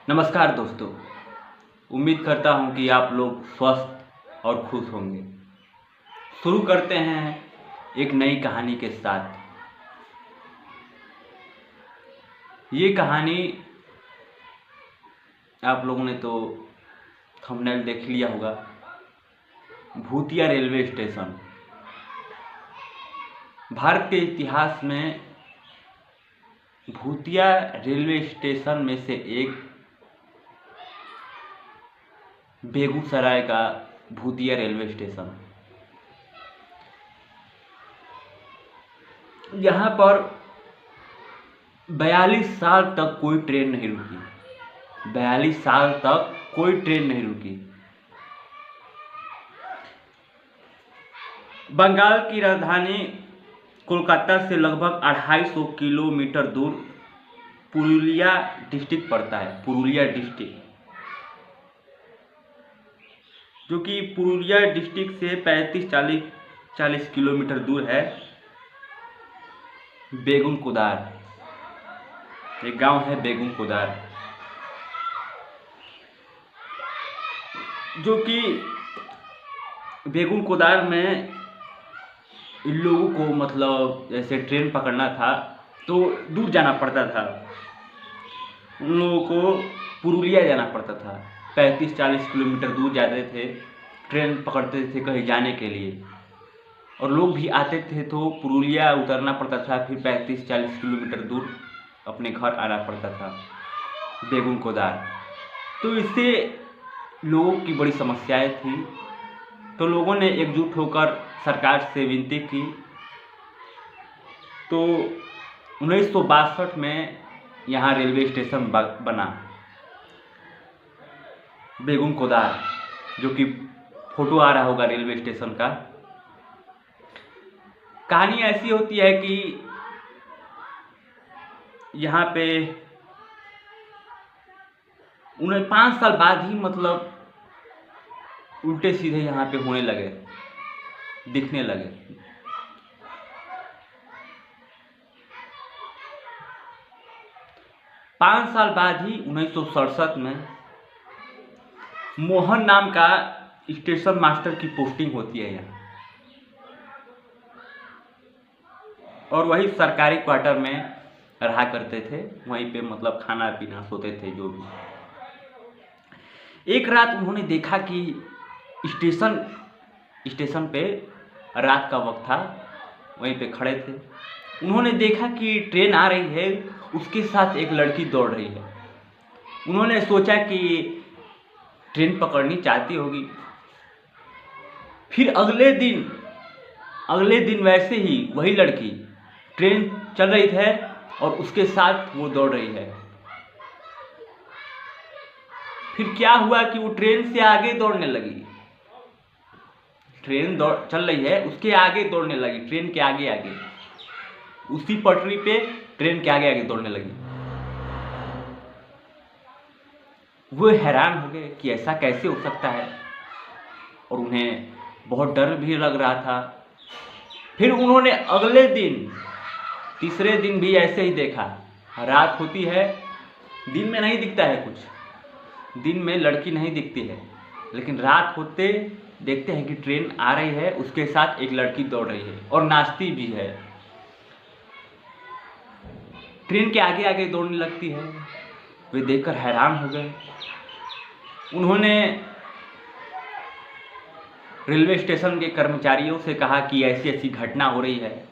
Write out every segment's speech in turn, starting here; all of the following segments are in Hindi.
नमस्कार दोस्तों। उम्मीद करता हूं कि आप लोग स्वस्थ और खुश होंगे। शुरू करते हैं एक नई कहानी के साथ। ये कहानी आप लोगों ने तो थंबनेल देख लिया होगा। भूतिया रेलवे स्टेशन। भारत के इतिहास में भूतिया रेलवे स्टेशन में से एक बेगूसराय का भूतिया रेलवे स्टेशन। यहाँ पर 42 साल तक कोई ट्रेन नहीं रुकी। 42 साल तक कोई ट्रेन नहीं रुकी। बंगाल की राजधानी कोलकाता से लगभग 250 किलोमीटर दूर पुरुलिया डिस्ट्रिक्ट पड़ता है। पुरुलिया डिस्ट्रिक्ट, जो कि पुरुलिया डिस्ट्रिक्ट से 35-40 किलोमीटर दूर है। बेगुन कोदार, एक गांव है बेगुन कोदार, जो कि बेगुन कोदार में इन लोगों को मतलब जैसे ट्रेन पकड़ना था तो दूर जाना पड़ता था। उन लोगों को पुरुलिया जाना पड़ता था। 35-40 किलोमीटर दूर जाते थे, ट्रेन पकड़ते थे कहीं जाने के लिए। और लोग भी आते थे तो पुरुलिया उतरना पड़ता था, फिर 35-40 किलोमीटर दूर अपने घर आना पड़ता था बेगुन कोदार। तो इससे लोगों की बड़ी समस्याएं थी। तो लोगों ने एकजुट होकर सरकार से विनती की। तो 1962 में यहाँ रेलवे स्टेशन बना बेगुन कोदार, जो कि फोटो आ रहा होगा रेलवे स्टेशन का। कहानी ऐसी होती है कि यहाँ पे 5 साल बाद ही मतलब उल्टे सीधे यहाँ पे होने लगे, दिखने लगे। पाँच साल बाद ही 1967 में मोहन नाम का स्टेशन मास्टर की पोस्टिंग होती है यहाँ, और वही सरकारी क्वार्टर में रहा करते थे। वहीं पे मतलब खाना पीना सोते थे जो भी। एक रात उन्होंने देखा कि स्टेशन पे रात का वक्त था, वहीं पे खड़े थे। उन्होंने देखा कि ट्रेन आ रही है, उसके साथ एक लड़की दौड़ रही है। उन्होंने सोचा कि ट्रेन पकड़नी चाहती होगी। फिर अगले दिन वैसे ही वही लड़की, ट्रेन चल रही है और उसके साथ वो दौड़ रही है। फिर क्या हुआ कि वो ट्रेन से आगे दौड़ने लगी। ट्रेन चल रही है, उसके आगे दौड़ने लगी, ट्रेन के आगे आगे, उसी पटरी पे ट्रेन के आगे आगे दौड़ने लगी। वो हैरान हो गए कि ऐसा कैसे हो सकता है, और उन्हें बहुत डर भी लग रहा था। फिर उन्होंने अगले दिन, तीसरे दिन भी ऐसे ही देखा। रात होती है, दिन में नहीं दिखता है कुछ, दिन में लड़की नहीं दिखती है, लेकिन रात होते देखते हैं कि ट्रेन आ रही है, उसके साथ एक लड़की दौड़ रही है और नाचती भी है। ट्रेन के आगे आगे दौड़ने लगती है। वे देखकर हैरान हो गए। उन्होंने रेलवे स्टेशन के कर्मचारियों से कहा कि ऐसी ऐसी घटना हो रही है।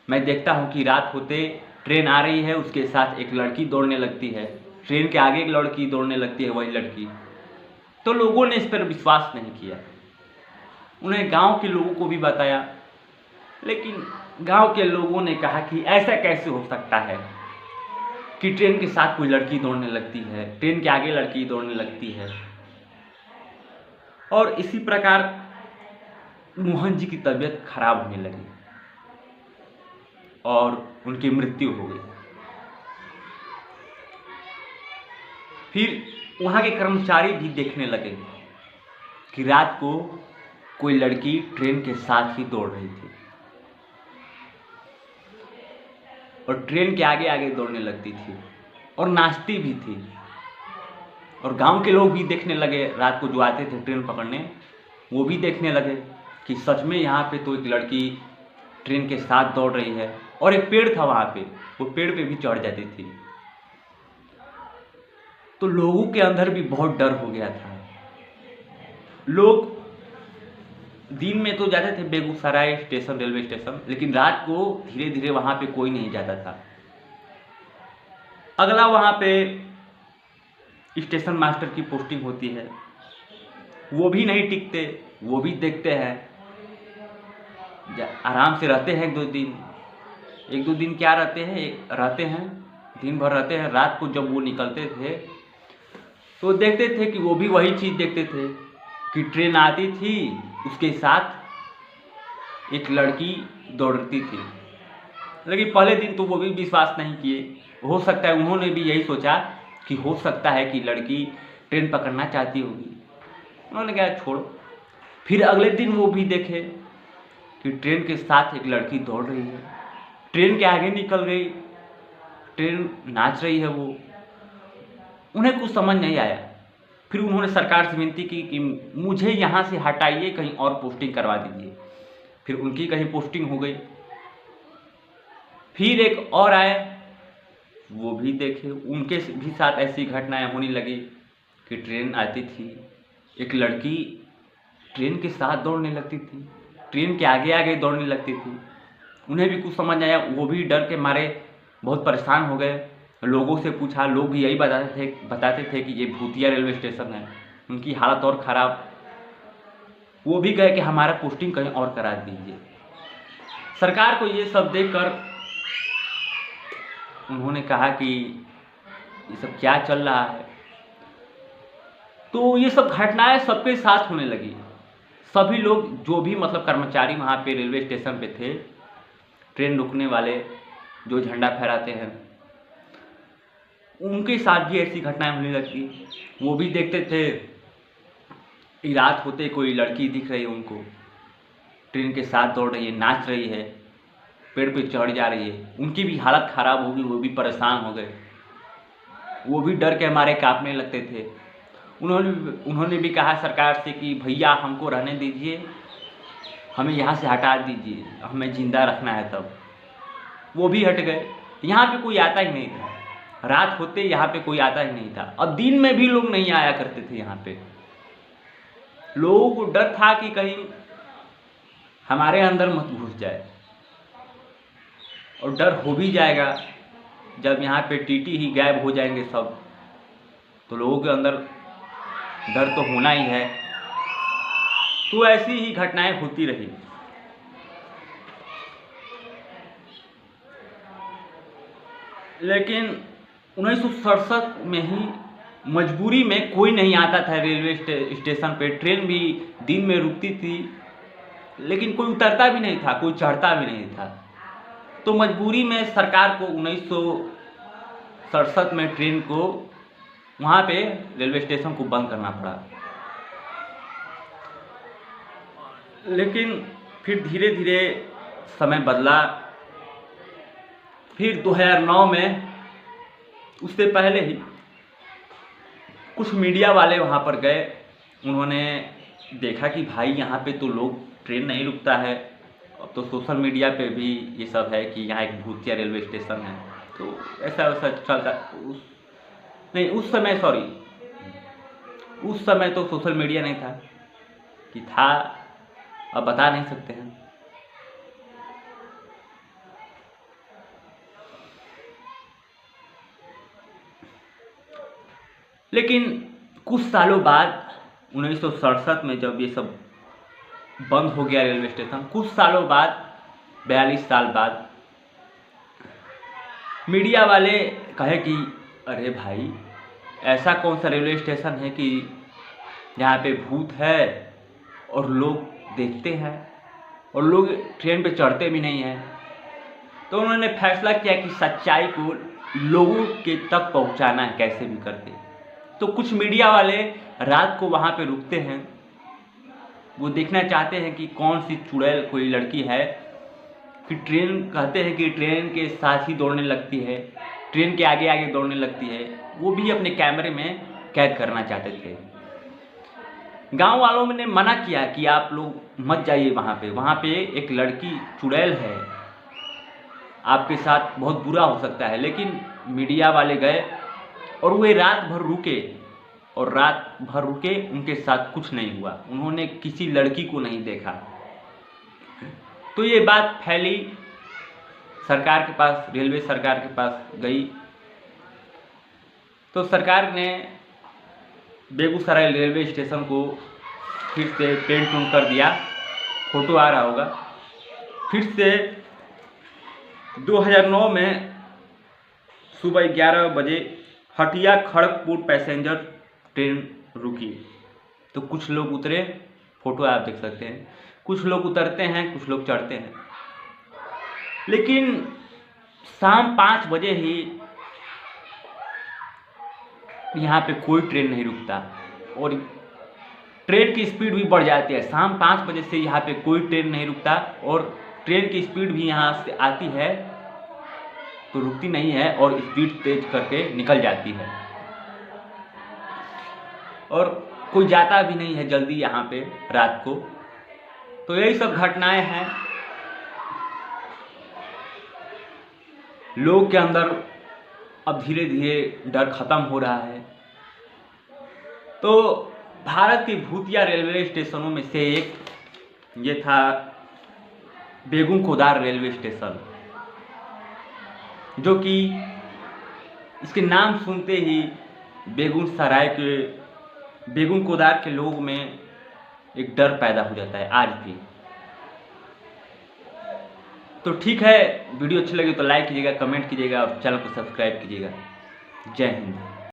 मैं देखता हूं कि रात होते ट्रेन आ रही है, उसके साथ एक लड़की दौड़ने लगती है, ट्रेन के आगे एक लड़की दौड़ने लगती है, वही लड़की। तो लोगों ने इस पर विश्वास नहीं किया। उन्हें गांव के लोगों को भी बताया, लेकिन गांव के लोगों ने कहा कि ऐसा कैसे हो सकता है कि ट्रेन के साथ कोई लड़की दौड़ने लगती है, ट्रेन के आगे लड़की दौड़ने लगती है। और इसी प्रकार मोहन जी की तबीयत खराब होने लगी और उनकी मृत्यु हो गई। फिर वहाँ के कर्मचारी भी देखने लगे कि रात को कोई लड़की ट्रेन के साथ ही दौड़ रही थी और ट्रेन के आगे आगे दौड़ने लगती थी और नाचती भी थी। और गांव के लोग भी देखने लगे, रात को जो आते थे ट्रेन पकड़ने वो भी देखने लगे कि सच में यहाँ पे तो एक लड़की ट्रेन के साथ दौड़ रही है। और एक पेड़ था वहाँ पे, वो पेड़ पे भी चढ़ जाती थी। तो लोगों के अंदर भी बहुत डर हो गया था। लोग दिन में तो जाते थे बेगूसराय स्टेशन, रेलवे स्टेशन, लेकिन रात को धीरे धीरे वहाँ पे कोई नहीं जाता था। अगला वहाँ पे स्टेशन मास्टर की पोस्टिंग होती है, वो भी नहीं टिकते, वो भी देखते हैं, आराम से रहते हैं एक दो दिन क्या रहते हैं, दिन भर रहते हैं। रात को जब वो निकलते थे तो देखते थे कि वो भी वही चीज़ देखते थे कि ट्रेन आती थी, उसके साथ एक लड़की दौड़ती थी। लेकिन पहले दिन तो वो भी विश्वास नहीं किए। हो सकता है उन्होंने भी यही सोचा कि हो सकता है कि लड़की ट्रेन पकड़ना चाहती होगी, उन्होंने कहा छोड़ो। फिर अगले दिन वो भी देखे कि ट्रेन के साथ एक लड़की दौड़ रही है, ट्रेन के आगे निकल गई, ट्रेन नाच रही है। वो उन्हें कुछ समझ नहीं आया। फिर उन्होंने सरकार से विनती की कि मुझे यहाँ से हटाइए, कहीं और पोस्टिंग करवा दीजिए। फिर उनकी कहीं पोस्टिंग हो गई। फिर एक और आए, वो भी देखे, उनके भी साथ ऐसी घटनाएं होने लगी कि ट्रेन आती थी, एक लड़की ट्रेन के साथ दौड़ने लगती थी, ट्रेन के आगे आगे दौड़ने लगती थी। उन्हें भी कुछ समझ आया, वो भी डर के मारे बहुत परेशान हो गए। लोगों से पूछा, लोग भी यही बताते थे कि ये भूतिया रेलवे स्टेशन है। उनकी हालत और ख़राब, वो भी कहे कि हमारा पोस्टिंग कहीं और करा दीजिए। सरकार को ये सब देखकर उन्होंने कहा कि ये सब क्या चल रहा है। तो ये सब घटनाएं सबके साथ होने लगी। सभी लोग जो भी मतलब कर्मचारी वहाँ पे रेलवे स्टेशन पे थे, ट्रेन रुकने वाले जो झंडा फहराते हैं, उनके साथ भी ऐसी घटनाएं होने लगती। वो भी देखते थे, रात होते कोई लड़की दिख रही है उनको, ट्रेन के साथ दौड़ रही है, नाच रही है, पेड़ पे चढ़ जा रही है। उनकी भी हालत ख़राब होगी, वो भी परेशान हो गए, वो भी डर के मारे कांपने लगते थे। उन्होंने भी कहा सरकार से कि भैया हमको रहने दीजिए, हमें यहाँ से हटा दीजिए, हमें ज़िंदा रखना है। तब वो भी हट गए। यहाँ पे कोई आता ही नहीं था, रात होते यहाँ पे कोई आता ही नहीं था। अब दिन में भी लोग नहीं आया करते थे यहाँ पे। लोगों को डर था कि कहीं हमारे अंदर मत घुस जाए, और डर हो भी जाएगा जब यहाँ पे टीटी ही गायब हो जाएंगे सब, तो लोगों के अंदर डर तो होना ही है। तो ऐसी ही घटनाएं होती रही। लेकिन 1967 में ही मजबूरी में कोई नहीं आता था रेलवे स्टेशन पे। ट्रेन भी दिन में रुकती थी, लेकिन कोई उतरता भी नहीं था, कोई चढ़ता भी नहीं था। तो मजबूरी में सरकार को 1967 में ट्रेन को वहाँ पे रेलवे स्टेशन को बंद करना पड़ा। लेकिन फिर धीरे धीरे समय बदला। फिर 2009 में, उससे पहले ही कुछ मीडिया वाले वहाँ पर गए। उन्होंने देखा कि भाई यहाँ पे तो लोग, ट्रेन नहीं रुकता है। अब तो सोशल मीडिया पे भी ये सब है कि यहाँ एक भूतिया रेलवे स्टेशन है। तो ऐसा वैसा चलता उस समय तो सोशल मीडिया नहीं था, कि था अब बता नहीं सकते हैं। लेकिन कुछ सालों बाद 1967 में जब ये सब बंद हो गया रेलवे स्टेशन, कुछ सालों बाद 42 साल बाद मीडिया वाले कहे कि अरे भाई, ऐसा कौन सा रेलवे स्टेशन है कि जहाँ पे भूत है और लोग देखते हैं और लोग ट्रेन पे चढ़ते भी नहीं हैं। तो उन्होंने फैसला किया कि सच्चाई को लोगों के तक पहुँचाना है कैसे भी करके। तो कुछ मीडिया वाले रात को वहाँ पे रुकते हैं, वो देखना चाहते हैं कि कौन सी चुड़ैल कोई लड़की है कि ट्रेन, कहते हैं कि ट्रेन के साथ ही दौड़ने लगती है, ट्रेन के आगे आगे दौड़ने लगती है। वो भी अपने कैमरे में कैद करना चाहते थे। गांव वालों ने मना किया कि आप लोग मत जाइए वहाँ पे एक लड़की चुड़ैल है, आपके साथ बहुत बुरा हो सकता है। लेकिन मीडिया वाले गए और वे रात भर रुके, उनके साथ कुछ नहीं हुआ, उन्होंने किसी लड़की को नहीं देखा। तो ये बात फैली, सरकार के पास, रेलवे सरकार के पास गई, तो सरकार ने बेगूसराय रेलवे स्टेशन को फिर से पेंट कर दिया, फोटो आ रहा होगा। फिर से 2009 में सुबह 11 बजे हटिया खड़गपुर पैसेंजर ट्रेन रुकी, तो कुछ लोग उतरे, फोटो आप देख सकते हैं, कुछ लोग उतरते हैं, कुछ लोग चढ़ते हैं। लेकिन शाम 5 बजे ही यहाँ पे कोई ट्रेन नहीं रुकता और ट्रेन की स्पीड भी बढ़ जाती है। शाम 5 बजे से यहाँ पे कोई ट्रेन नहीं रुकता और ट्रेन की स्पीड भी यहाँ से आती है तो रुकती नहीं है और स्पीड तेज करके निकल जाती है और कोई जाता भी नहीं है जल्दी यहाँ पे रात को। तो यही सब घटनाएं हैं। लोग के अंदर अब धीरे धीरे डर खत्म हो रहा है। तो भारत की भूतिया रेलवे स्टेशनों में से एक ये था बेगम कोदार रेलवे स्टेशन, जो कि इसके नाम सुनते ही बेगूसराय के, बेगम कोदार के लोगों में एक डर पैदा हो जाता है आज भी। तो ठीक है, वीडियो अच्छी लगी तो लाइक कीजिएगा, कमेंट कीजिएगा और चैनल को सब्सक्राइब कीजिएगा। जय हिंद।